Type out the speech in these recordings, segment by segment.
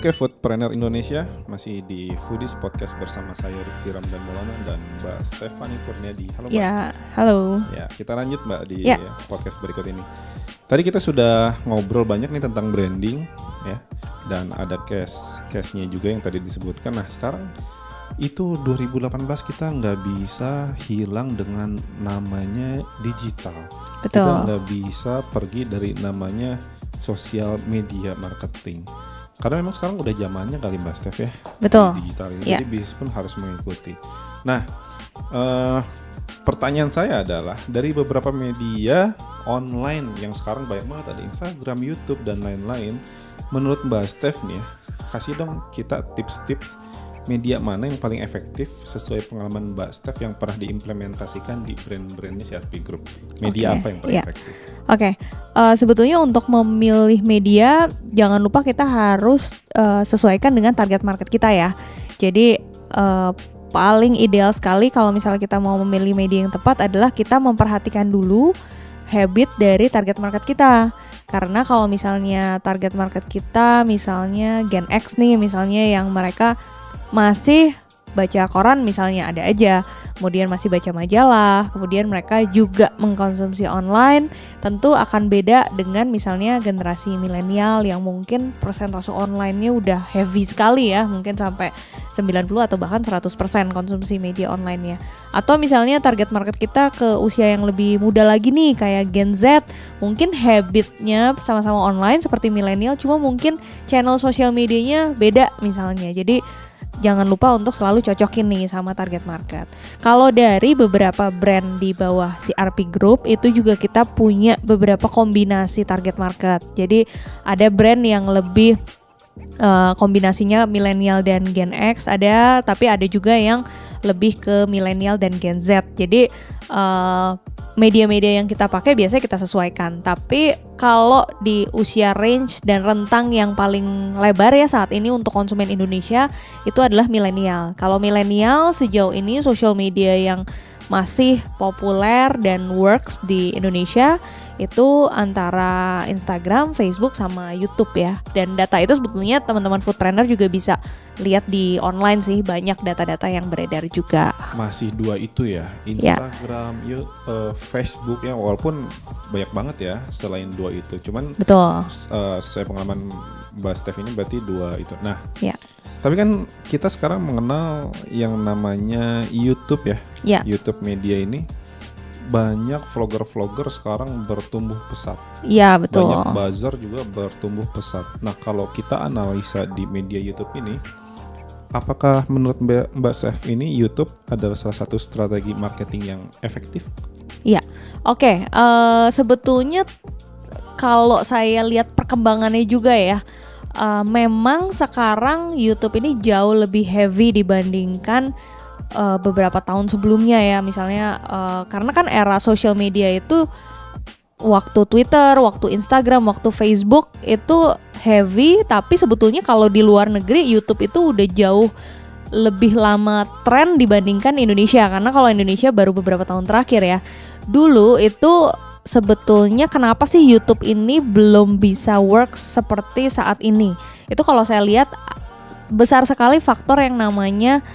Oke, Foodpreneur Indonesia masih di Foodies Podcast bersama saya Rifki Ramdan Maulana dan Mbak Stephanie Kurniadi. Halo Mbak. Ya, halo. Ya, kita lanjut Mbak di Ya. podcast berikut ini. Tadi kita sudah ngobrol banyak nih tentang branding ya, dan ada case-nya juga yang tadi disebutkan. Nah, sekarang itu 2018 kita nggak bisa hilang dengan namanya digital. Betul. Kita nggak bisa pergi dari namanya sosial media marketing. Karena memang sekarang udah zamannya kali Mbak Steph ya. Betul. Di digital ini. Ya. Jadi bisnis pun harus mengikuti. Nah, pertanyaan saya adalah dari beberapa media online yang sekarang banyak banget, ada Instagram, YouTube dan lain-lain. Menurut Mbak Steph nih ya, kasih dong kita tips-tips media mana yang paling efektif sesuai pengalaman Mbak Steph yang pernah diimplementasikan di brand-brandnya CRP Group. Media apa yang paling efektif? Oke, sebetulnya untuk memilih media jangan lupa kita harus sesuaikan dengan target market kita ya. Jadi paling ideal sekali kalau misalnya kita mau memilih media yang tepat adalah kita memperhatikan dulu habit dari target market kita. Karena kalau misalnya target market kita misalnya Gen X nih, misalnya yang mereka masih baca koran misalnya ada aja, kemudian masih baca majalah, kemudian mereka juga mengkonsumsi online, tentu akan beda dengan misalnya generasi milenial yang mungkin persentase online-nya udah heavy sekali ya, mungkin sampai 90 atau bahkan 100% konsumsi media online-nya. Atau misalnya target market kita ke usia yang lebih muda lagi nih, kayak Gen Z, mungkin habitnya sama-sama online seperti milenial, cuma mungkin channel sosial medianya beda misalnya. Jadi jangan lupa untuk selalu cocokin nih sama target market. Kalau dari beberapa brand di bawah CRP Group itu juga kita punya beberapa kombinasi target market. Jadi ada brand yang lebih kombinasinya milenial dan Gen X ada, tapi ada juga yang lebih ke milenial dan Gen Z. Jadi media-media yang kita pakai biasanya kita sesuaikan. Tapi kalau di usia range dan rentang yang paling lebar ya saat ini untuk konsumen Indonesia itu adalah milenial. Kalau milenial sejauh ini social media yang masih populer dan works di Indonesia itu antara Instagram, Facebook sama YouTube ya. Dan data itu sebetulnya teman-teman Foodpreneur juga bisa lihat di online sih, banyak data-data yang beredar juga. Masih dua itu ya, Instagram, Facebook ya, walaupun banyak banget ya selain dua itu. Cuman betul. Sesuai pengalaman Mbak Steph ini berarti dua itu. Nah, ya. Tapi kan kita sekarang mengenal yang namanya YouTube ya. YouTube media ini banyak vlogger-vlogger sekarang bertumbuh pesat. Iya, betul. Banyak buzzer juga bertumbuh pesat. Nah, kalau kita analisa di media YouTube ini, apakah menurut Mbak Steph ini YouTube adalah salah satu strategi marketing yang efektif? Iya, oke. Sebetulnya kalau saya lihat perkembangannya juga ya, memang sekarang YouTube ini jauh lebih heavy dibandingkan beberapa tahun sebelumnya ya. Misalnya karena kan era social media itu waktu Twitter, waktu Instagram, waktu Facebook itu heavy, tapi sebetulnya kalau di luar negeri YouTube itu udah jauh lebih lama tren dibandingkan Indonesia. Karena kalau Indonesia baru beberapa tahun terakhir ya. Dulu itu sebetulnya kenapa sih YouTube ini belum bisa work seperti saat ini? Itu kalau saya lihat besar sekali faktor yang namanya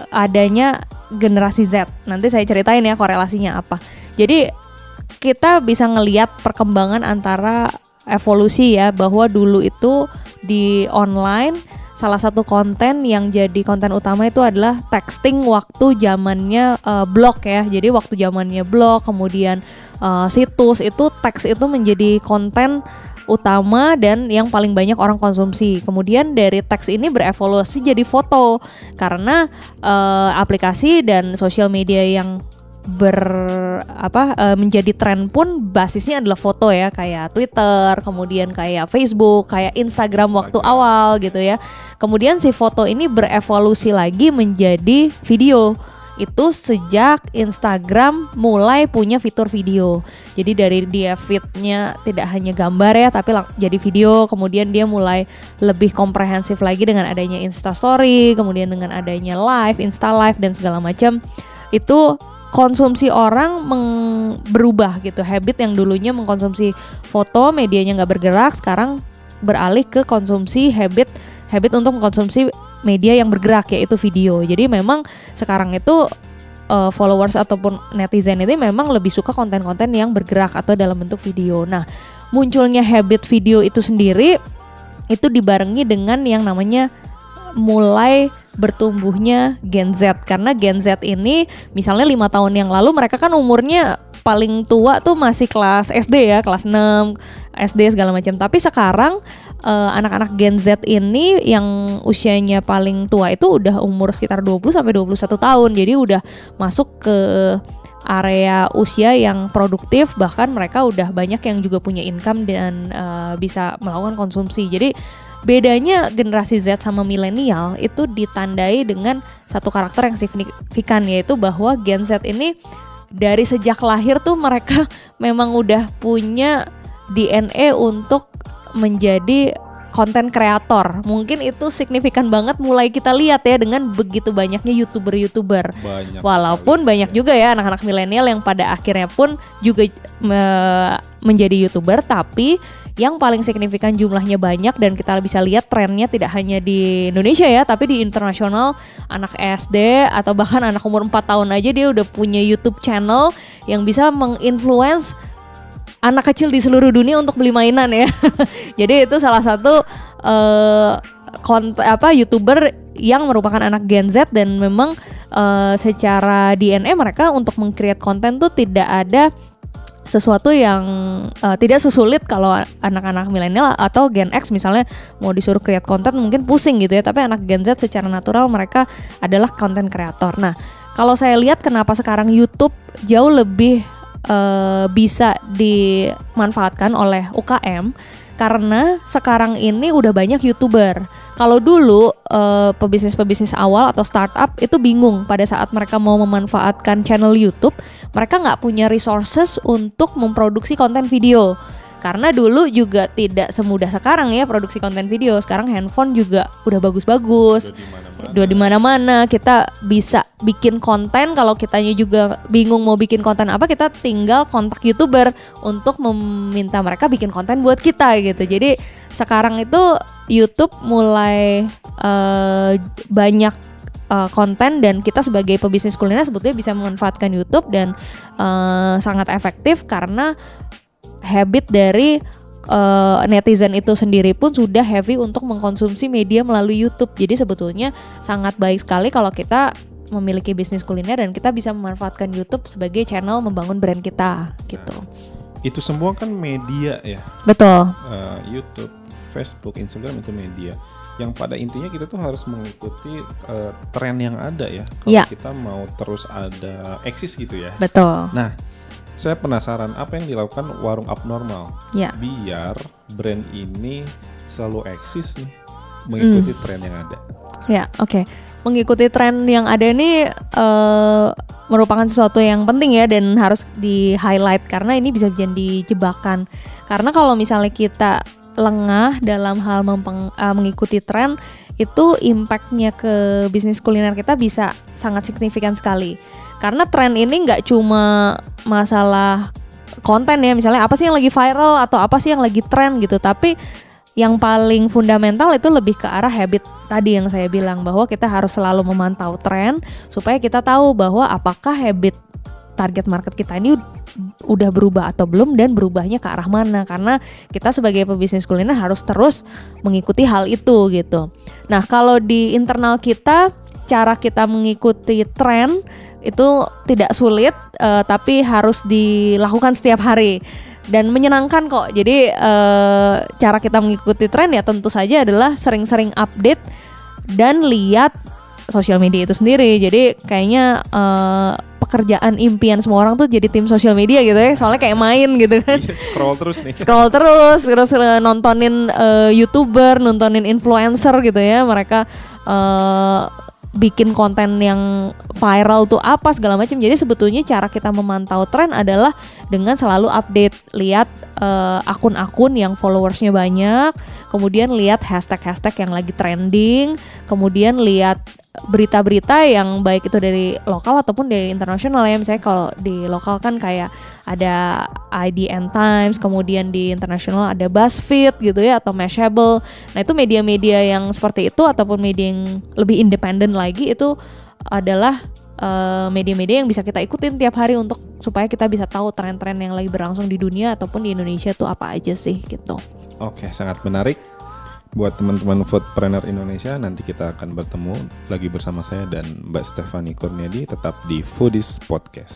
adanya generasi Z. Nanti saya ceritain ya korelasinya apa. Jadi kita bisa ngelihat perkembangan antara evolusi ya, bahwa dulu itu di online salah satu konten yang jadi konten utama itu adalah texting waktu zamannya blog ya. Jadi waktu zamannya blog, kemudian situs, itu teks itu menjadi konten utama dan yang paling banyak orang konsumsi. Kemudian dari teks ini berevolusi jadi foto karena aplikasi dan sosial media yang menjadi tren pun basisnya adalah foto ya, kayak Twitter, kemudian kayak Facebook, kayak Instagram waktu awal gitu ya. Kemudian si foto ini berevolusi lagi menjadi video. Itu sejak Instagram mulai punya fitur video. Jadi dari dia feed-nya tidak hanya gambar ya, tapi jadi video. Kemudian dia mulai lebih komprehensif lagi dengan adanya Instastory, kemudian dengan adanya live, Insta Live dan segala macam. Itu konsumsi orang berubah gitu. Habit yang dulunya mengkonsumsi foto, medianya nggak bergerak, sekarang beralih ke konsumsi habit habit untuk mengkonsumsi media yang bergerak, yaitu video. Jadi memang sekarang itu followers ataupun netizen itu memang lebih suka konten-konten yang bergerak atau dalam bentuk video. Nah, munculnya habit video itu sendiri itu dibarengi dengan yang namanya mulai bertumbuhnya Gen Z. Karena Gen Z ini misalnya 5 tahun yang lalu mereka kan umurnya paling tua tuh masih kelas SD ya, kelas 6 SD segala macam. Tapi sekarang anak-anak Gen Z ini yang usianya paling tua itu udah umur sekitar 20 sampai 21 tahun. Jadi udah masuk ke area usia yang produktif, bahkan mereka udah banyak yang juga punya income dan bisa melakukan konsumsi. Jadi bedanya generasi Z sama milenial itu ditandai dengan satu karakter yang signifikan, yaitu bahwa Gen Z ini dari sejak lahir tuh mereka memang udah punya DNA untuk menjadi konten kreator. Mungkin itu signifikan banget mulai kita lihat ya dengan begitu banyaknya YouTuber. Walaupun banyak juga ya anak-anak milenial yang pada akhirnya pun juga menjadi YouTuber, tapi yang paling signifikan jumlahnya banyak dan kita bisa lihat trennya tidak hanya di Indonesia ya, tapi di internasional. Anak SD atau bahkan anak umur 4 tahun aja dia udah punya YouTube channel yang bisa menginfluence anak kecil di seluruh dunia untuk beli mainan ya. Jadi itu salah satu YouTuber yang merupakan anak Gen Z, dan memang secara DNA mereka untuk meng-create konten tuh tidak ada sesuatu yang tidak sesulit kalau anak-anak milenial atau Gen X misalnya mau disuruh create konten mungkin pusing gitu ya. Tapi anak Gen Z secara natural mereka adalah konten kreator. Nah, kalau saya lihat kenapa sekarang YouTube jauh lebih bisa dimanfaatkan oleh UKM, karena sekarang ini udah banyak YouTuber. Kalau dulu pebisnis awal atau startup itu bingung pada saat mereka mau memanfaatkan channel YouTube, mereka nggak punya resources untuk memproduksi konten video. Karena dulu juga tidak semudah sekarang ya produksi konten video. Sekarang handphone juga udah bagus-bagus, udah di mana-mana. Kita bisa bikin konten. Kalau kitanya juga bingung mau bikin konten apa, kita tinggal kontak YouTuber untuk meminta mereka bikin konten buat kita gitu. Jadi sekarang itu YouTube mulai banyak konten, dan kita sebagai pebisnis kuliner sebetulnya bisa memanfaatkan YouTube dan sangat efektif karena habit dari netizen itu sendiri pun sudah heavy untuk mengkonsumsi media melalui YouTube. Jadi sebetulnya sangat baik sekali kalau kita memiliki bisnis kuliner dan kita bisa memanfaatkan YouTube sebagai channel membangun brand kita gitu. Itu semua kan media ya. Betul. YouTube, Facebook, Instagram itu media. Yang pada intinya kita tuh harus mengikuti tren yang ada ya. Kalau kita mau terus ada eksis gitu ya. Betul. Nah, saya penasaran apa yang dilakukan Warung Abnormal biar brand ini selalu eksis nih, mengikuti tren yang ada. Ya, oke. Mengikuti tren yang ada ini merupakan sesuatu yang penting ya, dan harus di-highlight karena ini bisa jadi jebakan. Karena kalau misalnya kita lengah dalam hal mengikuti tren, itu impact-nya ke bisnis kuliner kita bisa sangat signifikan sekali. Karena tren ini nggak cuma masalah konten ya, misalnya apa sih yang lagi viral atau apa sih yang lagi tren gitu, tapi yang paling fundamental itu lebih ke arah habit tadi yang saya bilang, bahwa kita harus selalu memantau tren supaya kita tahu bahwa apakah habit target market kita ini udah berubah atau belum, dan berubahnya ke arah mana. Karena kita sebagai pebisnis kuliner harus terus mengikuti hal itu gitu. Nah, kalau di internal kita, cara kita mengikuti tren itu tidak sulit, tapi harus dilakukan setiap hari dan menyenangkan kok. Jadi cara kita mengikuti tren ya tentu saja adalah sering-sering update dan lihat sosial media itu sendiri. Jadi kayaknya pekerjaan impian semua orang tuh jadi tim sosial media gitu ya, soalnya kayak main gitu kan. Scroll terus nih. Scroll terus nontonin YouTuber, nontonin influencer gitu ya. Mereka bikin konten yang viral tuh apa segala macam. Jadi sebetulnya cara kita memantau tren adalah dengan selalu update, lihat akun-akun yang followersnya banyak, kemudian lihat hashtag-hashtag yang lagi trending, kemudian lihat berita-berita yang baik itu dari lokal ataupun dari internasional ya. Misalnya kalau di lokal kan kayak ada IDN Times, kemudian di internasional ada BuzzFeed gitu ya, atau Mashable. Nah itu media-media yang seperti itu ataupun media yang lebih independen lagi itu adalah media-media yang bisa kita ikutin tiap hari untuk supaya kita bisa tahu tren-tren yang lagi berlangsung di dunia ataupun di Indonesia tuh apa aja sih gitu. Oke, sangat menarik. Buat teman-teman Foodpreneur Indonesia, nanti kita akan bertemu lagi bersama saya dan Mbak Stephanie Kurniadi tetap di Foodies Podcast.